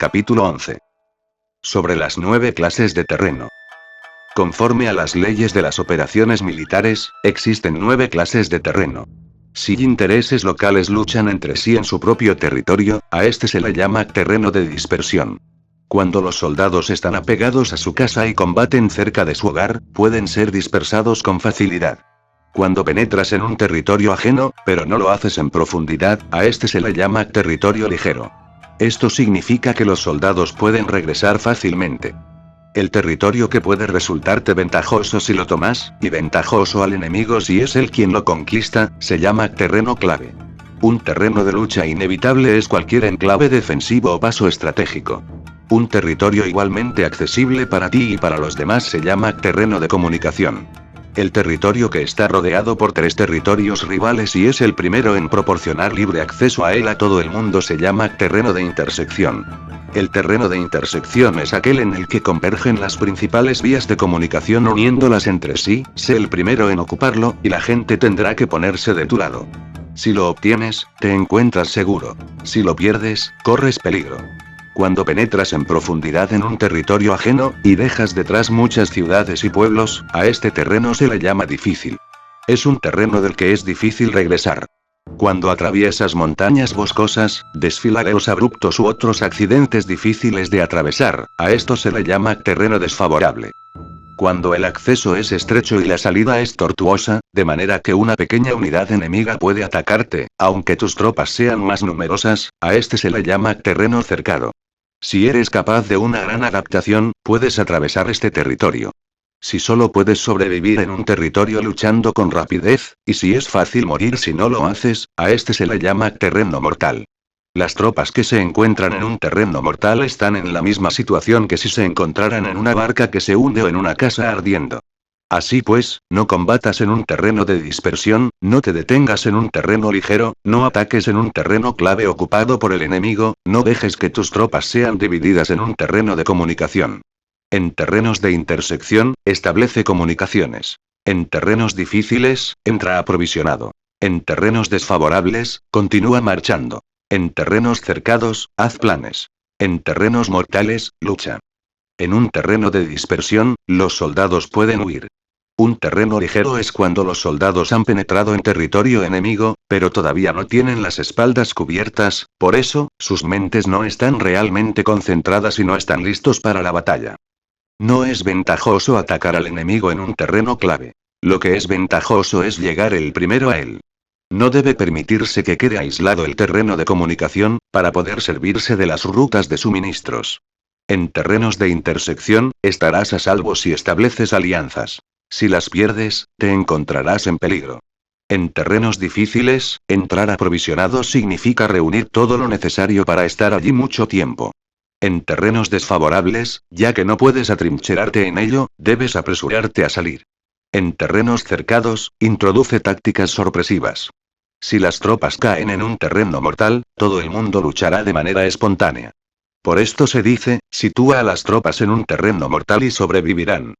Capítulo 11. Sobre las 9 clases de terreno. Conforme a las leyes de las operaciones militares, existen 9 clases de terreno. Si intereses locales luchan entre sí en su propio territorio, a este se le llama terreno de dispersión. Cuando los soldados están apegados a su casa y combaten cerca de su hogar, pueden ser dispersados con facilidad. Cuando penetras en un territorio ajeno, pero no lo haces en profundidad, a este se le llama territorio ligero. Esto significa que los soldados pueden regresar fácilmente. El territorio que puede resultarte ventajoso si lo tomas, y ventajoso al enemigo si es él quien lo conquista, se llama terreno clave. Un terreno de lucha inevitable es cualquier enclave defensivo o paso estratégico. Un territorio igualmente accesible para ti y para los demás se llama terreno de comunicación. El territorio que está rodeado por 3 territorios rivales y es el primero en proporcionar libre acceso a él a todo el mundo se llama terreno de intersección. El terreno de intersección es aquel en el que convergen las principales vías de comunicación uniéndolas entre sí, sé el primero en ocuparlo, y la gente tendrá que ponerse de tu lado. Si lo obtienes, te encuentras seguro. Si lo pierdes, corres peligro. Cuando penetras en profundidad en un territorio ajeno, y dejas detrás muchas ciudades y pueblos, a este terreno se le llama difícil. Es un terreno del que es difícil regresar. Cuando atraviesas montañas boscosas, desfiladeros abruptos u otros accidentes difíciles de atravesar, a esto se le llama terreno desfavorable. Cuando el acceso es estrecho y la salida es tortuosa, de manera que una pequeña unidad enemiga puede atacarte, aunque tus tropas sean más numerosas, a este se le llama terreno cercado. Si eres capaz de una gran adaptación, puedes atravesar este territorio. Si solo puedes sobrevivir en un territorio luchando con rapidez, y si es fácil morir si no lo haces, a este se le llama terreno mortal. Las tropas que se encuentran en un terreno mortal están en la misma situación que si se encontraran en una barca que se hunde o en una casa ardiendo. Así pues, no combatas en un terreno de dispersión, no te detengas en un terreno ligero, no ataques en un terreno clave ocupado por el enemigo, no dejes que tus tropas sean divididas en un terreno de comunicación. En terrenos de intersección, establece comunicaciones. En terrenos difíciles, entra aprovisionado. En terrenos desfavorables, continúa marchando. En terrenos cercados, haz planes. En terrenos mortales, lucha. En un terreno de dispersión, los soldados pueden huir. Un terreno ligero es cuando los soldados han penetrado en territorio enemigo, pero todavía no tienen las espaldas cubiertas, por eso, sus mentes no están realmente concentradas y no están listos para la batalla. No es ventajoso atacar al enemigo en un terreno clave. Lo que es ventajoso es llegar el primero a él. No debe permitirse que quede aislado el terreno de comunicación, para poder servirse de las rutas de suministros. En terrenos de intersección, estarás a salvo si estableces alianzas. Si las pierdes, te encontrarás en peligro. En terrenos difíciles, entrar aprovisionado significa reunir todo lo necesario para estar allí mucho tiempo. En terrenos desfavorables, ya que no puedes atrincherarte en ello, debes apresurarte a salir. En terrenos cercados, introduce tácticas sorpresivas. Si las tropas caen en un terreno mortal, todo el mundo luchará de manera espontánea. Por esto se dice, sitúa a las tropas en un terreno mortal y sobrevivirán.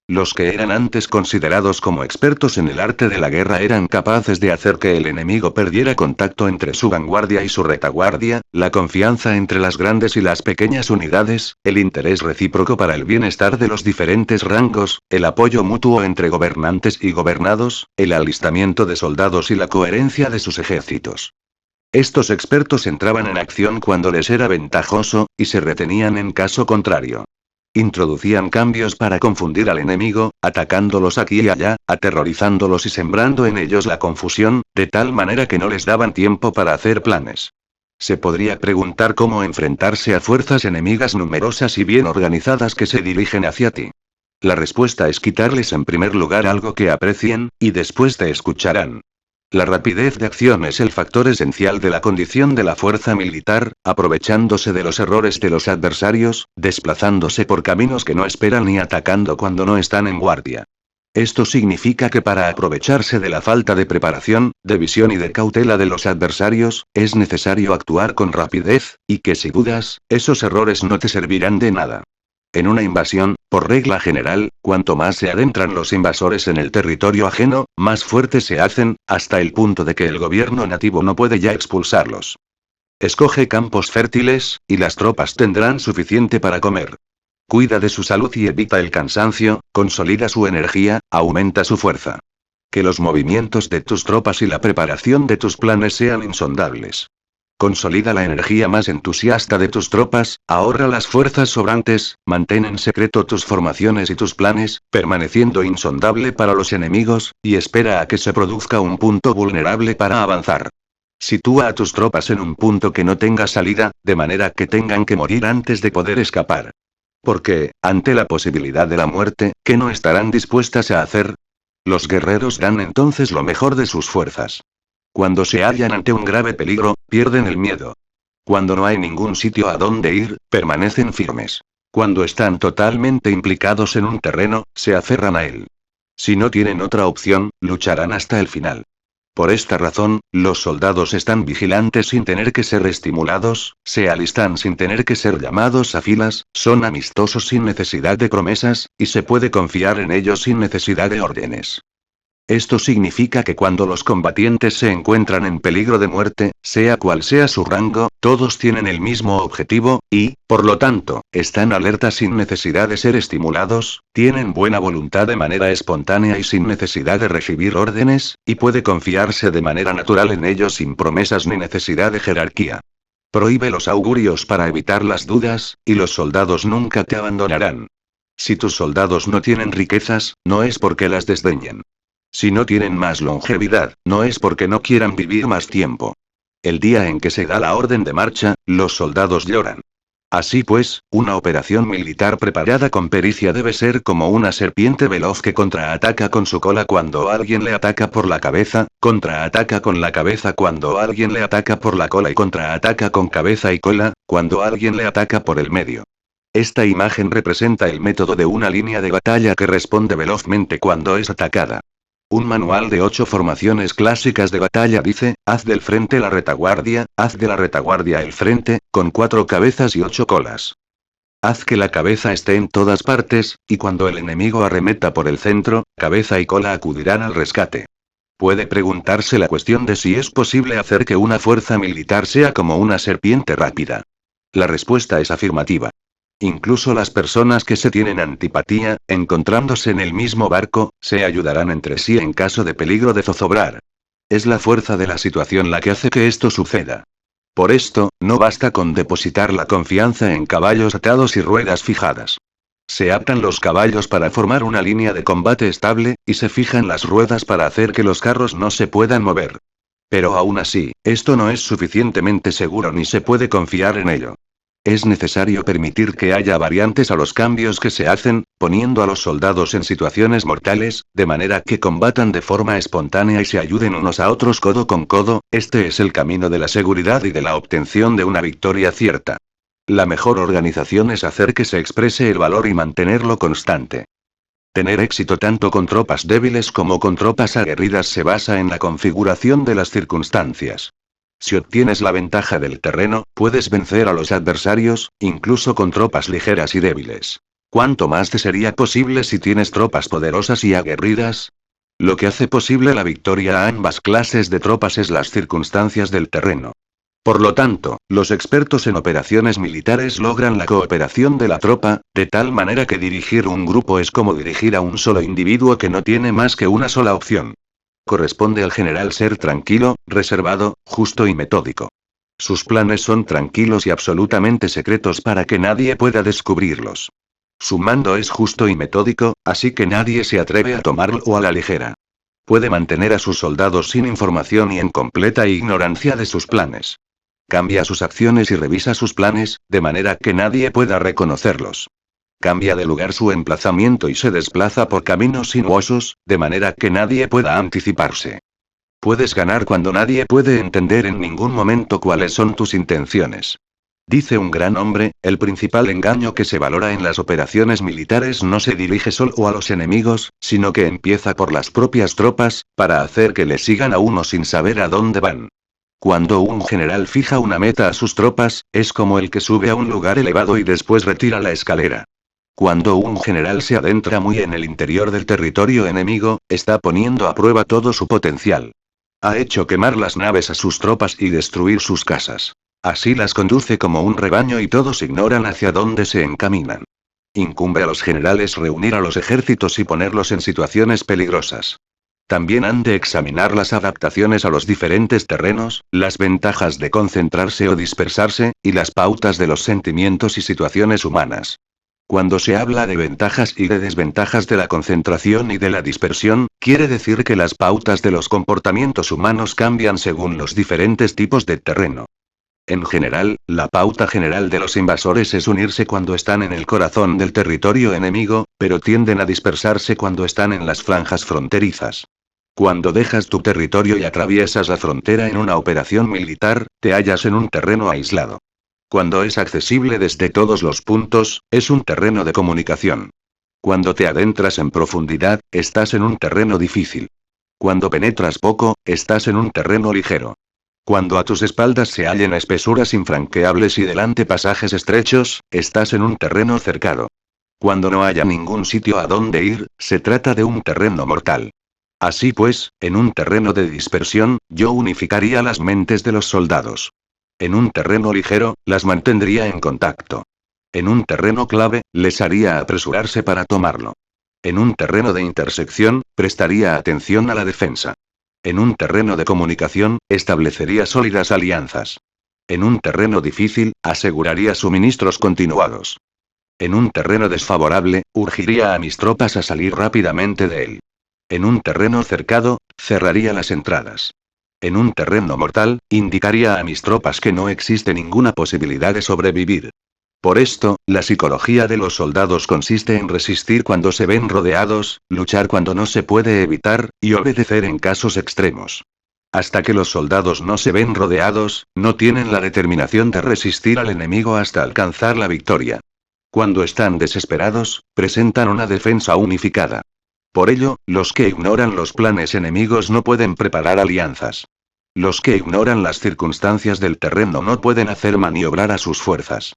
Los que eran antes considerados como expertos en el arte de la guerra eran capaces de hacer que el enemigo perdiera contacto entre su vanguardia y su retaguardia, la confianza entre las grandes y las pequeñas unidades, el interés recíproco para el bienestar de los diferentes rangos, el apoyo mutuo entre gobernantes y gobernados, el alistamiento de soldados y la coherencia de sus ejércitos. Estos expertos entraban en acción cuando les era ventajoso, y se retenían en caso contrario. Introducían cambios para confundir al enemigo, atacándolos aquí y allá, aterrorizándolos y sembrando en ellos la confusión, de tal manera que no les daban tiempo para hacer planes. Se podría preguntar cómo enfrentarse a fuerzas enemigas numerosas y bien organizadas que se dirigen hacia ti. La respuesta es quitarles en primer lugar algo que aprecien, y después te escucharán. La rapidez de acción es el factor esencial de la condición de la fuerza militar, aprovechándose de los errores de los adversarios, desplazándose por caminos que no esperan y atacando cuando no están en guardia. Esto significa que para aprovecharse de la falta de preparación, de visión y de cautela de los adversarios, es necesario actuar con rapidez, y que si dudas, esos errores no te servirán de nada. En una invasión, por regla general, cuanto más se adentran los invasores en el territorio ajeno, más fuertes se hacen, hasta el punto de que el gobierno nativo no puede ya expulsarlos. Escoge campos fértiles, y las tropas tendrán suficiente para comer. Cuida de su salud y evita el cansancio, consolida su energía, aumenta su fuerza. Que los movimientos de tus tropas y la preparación de tus planes sean insondables. Consolida la energía más entusiasta de tus tropas, ahorra las fuerzas sobrantes, mantén en secreto tus formaciones y tus planes, permaneciendo insondable para los enemigos, y espera a que se produzca un punto vulnerable para avanzar. Sitúa a tus tropas en un punto que no tenga salida, de manera que tengan que morir antes de poder escapar. Porque, ante la posibilidad de la muerte, ¿qué no estarán dispuestas a hacer? Los guerreros dan entonces lo mejor de sus fuerzas. Cuando se hallan ante un grave peligro, pierden el miedo. Cuando no hay ningún sitio a donde ir, permanecen firmes. Cuando están totalmente implicados en un terreno, se aferran a él. Si no tienen otra opción, lucharán hasta el final. Por esta razón, los soldados están vigilantes sin tener que ser estimulados, se alistan sin tener que ser llamados a filas, son amistosos sin necesidad de promesas, y se puede confiar en ellos sin necesidad de órdenes. Esto significa que cuando los combatientes se encuentran en peligro de muerte, sea cual sea su rango, todos tienen el mismo objetivo, y, por lo tanto, están alertas sin necesidad de ser estimulados, tienen buena voluntad de manera espontánea y sin necesidad de recibir órdenes, y puede confiarse de manera natural en ellos sin promesas ni necesidad de jerarquía. Prohíbe los augurios para evitar las dudas, y los soldados nunca te abandonarán. Si tus soldados no tienen riquezas, no es porque las desdeñen. Si no tienen más longevidad, no es porque no quieran vivir más tiempo. El día en que se da la orden de marcha, los soldados lloran. Así pues, una operación militar preparada con pericia debe ser como una serpiente veloz que contraataca con su cola cuando alguien le ataca por la cabeza, contraataca con la cabeza cuando alguien le ataca por la cola y contraataca con cabeza y cola, cuando alguien le ataca por el medio. Esta imagen representa el método de una línea de batalla que responde velozmente cuando es atacada. Un manual de 8 formaciones clásicas de batalla dice, haz del frente la retaguardia, haz de la retaguardia el frente, con 4 cabezas y 8 colas. Haz que la cabeza esté en todas partes, y cuando el enemigo arremeta por el centro, cabeza y cola acudirán al rescate. Puede preguntarse la cuestión de si es posible hacer que una fuerza militar sea como una serpiente rápida. La respuesta es afirmativa. Incluso las personas que se tienen antipatía, encontrándose en el mismo barco, se ayudarán entre sí en caso de peligro de zozobrar. Es la fuerza de la situación la que hace que esto suceda. Por esto, no basta con depositar la confianza en caballos atados y ruedas fijadas. Se atan los caballos para formar una línea de combate estable, y se fijan las ruedas para hacer que los carros no se puedan mover. Pero aún así, esto no es suficientemente seguro ni se puede confiar en ello. Es necesario permitir que haya variantes a los cambios que se hacen, poniendo a los soldados en situaciones mortales, de manera que combatan de forma espontánea y se ayuden unos a otros codo con codo. Este es el camino de la seguridad y de la obtención de una victoria cierta. La mejor organización es hacer que se exprese el valor y mantenerlo constante. Tener éxito tanto con tropas débiles como con tropas aguerridas se basa en la configuración de las circunstancias. Si obtienes la ventaja del terreno, puedes vencer a los adversarios, incluso con tropas ligeras y débiles. ¿Cuánto más te sería posible si tienes tropas poderosas y aguerridas? Lo que hace posible la victoria a ambas clases de tropas es las circunstancias del terreno. Por lo tanto, los expertos en operaciones militares logran la cooperación de la tropa, de tal manera que dirigir un grupo es como dirigir a un solo individuo que no tiene más que una sola opción. Corresponde al general ser tranquilo, reservado, justo y metódico. Sus planes son tranquilos y absolutamente secretos para que nadie pueda descubrirlos. Su mando es justo y metódico, así que nadie se atreve a tomarlo a la ligera. Puede mantener a sus soldados sin información y en completa ignorancia de sus planes. Cambia sus acciones y revisa sus planes, de manera que nadie pueda reconocerlos. Cambia de lugar su emplazamiento y se desplaza por caminos sinuosos, de manera que nadie pueda anticiparse. Puedes ganar cuando nadie puede entender en ningún momento cuáles son tus intenciones. Dice un gran hombre, el principal engaño que se valora en las operaciones militares no se dirige solo a los enemigos, sino que empieza por las propias tropas, para hacer que le sigan a uno sin saber a dónde van. Cuando un general fija una meta a sus tropas, es como el que sube a un lugar elevado y después retira la escalera. Cuando un general se adentra muy en el interior del territorio enemigo, está poniendo a prueba todo su potencial. Ha hecho quemar las naves a sus tropas y destruir sus casas. Así las conduce como un rebaño y todos ignoran hacia dónde se encaminan. Incumbe a los generales reunir a los ejércitos y ponerlos en situaciones peligrosas. También han de examinar las adaptaciones a los diferentes terrenos, las ventajas de concentrarse o dispersarse, y las pautas de los sentimientos y situaciones humanas. Cuando se habla de ventajas y de desventajas de la concentración y de la dispersión, quiere decir que las pautas de los comportamientos humanos cambian según los diferentes tipos de terreno. En general, la pauta general de los invasores es unirse cuando están en el corazón del territorio enemigo, pero tienden a dispersarse cuando están en las franjas fronterizas. Cuando dejas tu territorio y atraviesas la frontera en una operación militar, te hallas en un terreno aislado. Cuando es accesible desde todos los puntos, es un terreno de comunicación. Cuando te adentras en profundidad, estás en un terreno difícil. Cuando penetras poco, estás en un terreno ligero. Cuando a tus espaldas se hallen espesuras infranqueables y delante pasajes estrechos, estás en un terreno cercado. Cuando no haya ningún sitio a donde ir, se trata de un terreno mortal. Así pues, en un terreno de dispersión, yo unificaría las mentes de los soldados. En un terreno ligero, las mantendría en contacto. En un terreno clave, les haría apresurarse para tomarlo. En un terreno de intersección, prestaría atención a la defensa. En un terreno de comunicación, establecería sólidas alianzas. En un terreno difícil, aseguraría suministros continuados. En un terreno desfavorable, urgiría a mis tropas a salir rápidamente de él. En un terreno cercado, cerraría las entradas. En un terreno mortal, indicaría a mis tropas que no existe ninguna posibilidad de sobrevivir. Por esto, la psicología de los soldados consiste en resistir cuando se ven rodeados, luchar cuando no se puede evitar, y obedecer en casos extremos. Hasta que los soldados no se ven rodeados, no tienen la determinación de resistir al enemigo hasta alcanzar la victoria. Cuando están desesperados, presentan una defensa unificada. Por ello, los que ignoran los planes enemigos no pueden preparar alianzas. Los que ignoran las circunstancias del terreno no pueden hacer maniobrar a sus fuerzas.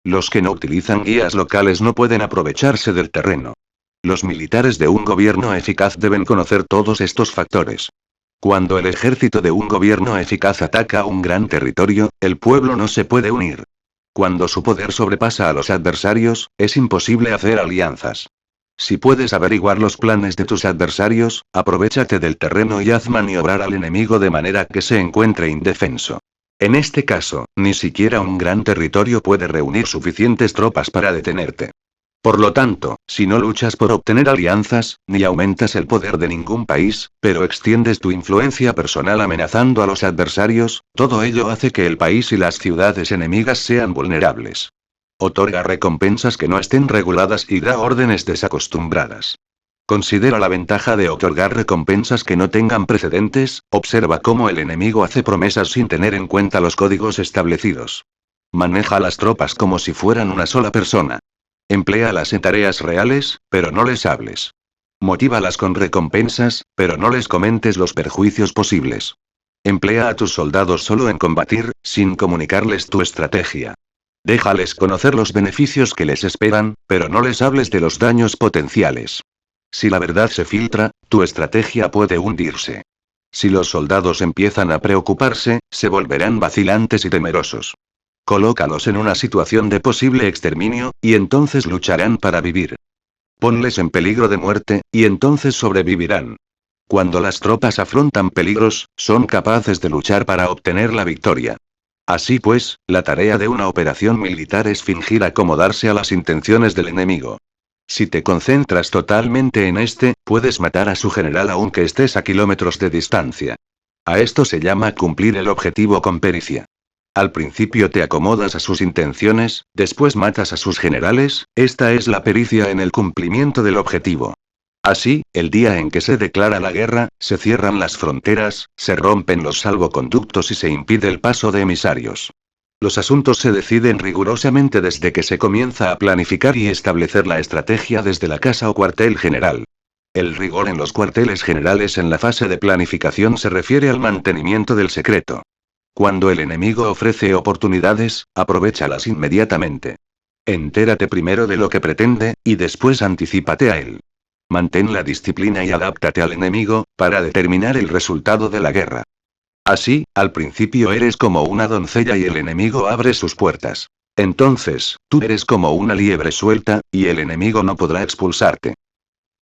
Los que no utilizan guías locales no pueden aprovecharse del terreno. Los militares de un gobierno eficaz deben conocer todos estos factores. Cuando el ejército de un gobierno eficaz ataca un gran territorio, el pueblo no se puede unir. Cuando su poder sobrepasa a los adversarios, es imposible hacer alianzas. Si puedes averiguar los planes de tus adversarios, aprovéchate del terreno y haz maniobrar al enemigo de manera que se encuentre indefenso. En este caso, ni siquiera un gran territorio puede reunir suficientes tropas para detenerte. Por lo tanto, si no luchas por obtener alianzas, ni aumentas el poder de ningún país, pero extiendes tu influencia personal amenazando a los adversarios, todo ello hace que el país y las ciudades enemigas sean vulnerables. Otorga recompensas que no estén reguladas y da órdenes desacostumbradas. Considera la ventaja de otorgar recompensas que no tengan precedentes, observa cómo el enemigo hace promesas sin tener en cuenta los códigos establecidos. Maneja las tropas como si fueran una sola persona. Empléalas en tareas reales, pero no les hables. Motívalas con recompensas, pero no les comentes los perjuicios posibles. Emplea a tus soldados solo en combatir, sin comunicarles tu estrategia. Déjales conocer los beneficios que les esperan, pero no les hables de los daños potenciales. Si la verdad se filtra, tu estrategia puede hundirse. Si los soldados empiezan a preocuparse, se volverán vacilantes y temerosos. Colócalos en una situación de posible exterminio, y entonces lucharán para vivir. Ponles en peligro de muerte, y entonces sobrevivirán. Cuando las tropas afrontan peligros, son capaces de luchar para obtener la victoria. Así pues, la tarea de una operación militar es fingir acomodarse a las intenciones del enemigo. Si te concentras totalmente en este, puedes matar a su general aunque estés a kilómetros de distancia. A esto se llama cumplir el objetivo con pericia. Al principio te acomodas a sus intenciones, después matas a sus generales, esta es la pericia en el cumplimiento del objetivo. Así, el día en que se declara la guerra, se cierran las fronteras, se rompen los salvoconductos y se impide el paso de emisarios. Los asuntos se deciden rigurosamente desde que se comienza a planificar y establecer la estrategia desde la casa o cuartel general. El rigor en los cuarteles generales en la fase de planificación se refiere al mantenimiento del secreto. Cuando el enemigo ofrece oportunidades, aprovéchalas inmediatamente. Entérate primero de lo que pretende, y después anticípate a él. Mantén la disciplina y adáptate al enemigo, para determinar el resultado de la guerra. Así, al principio eres como una doncella y el enemigo abre sus puertas. Entonces, tú eres como una liebre suelta, y el enemigo no podrá expulsarte.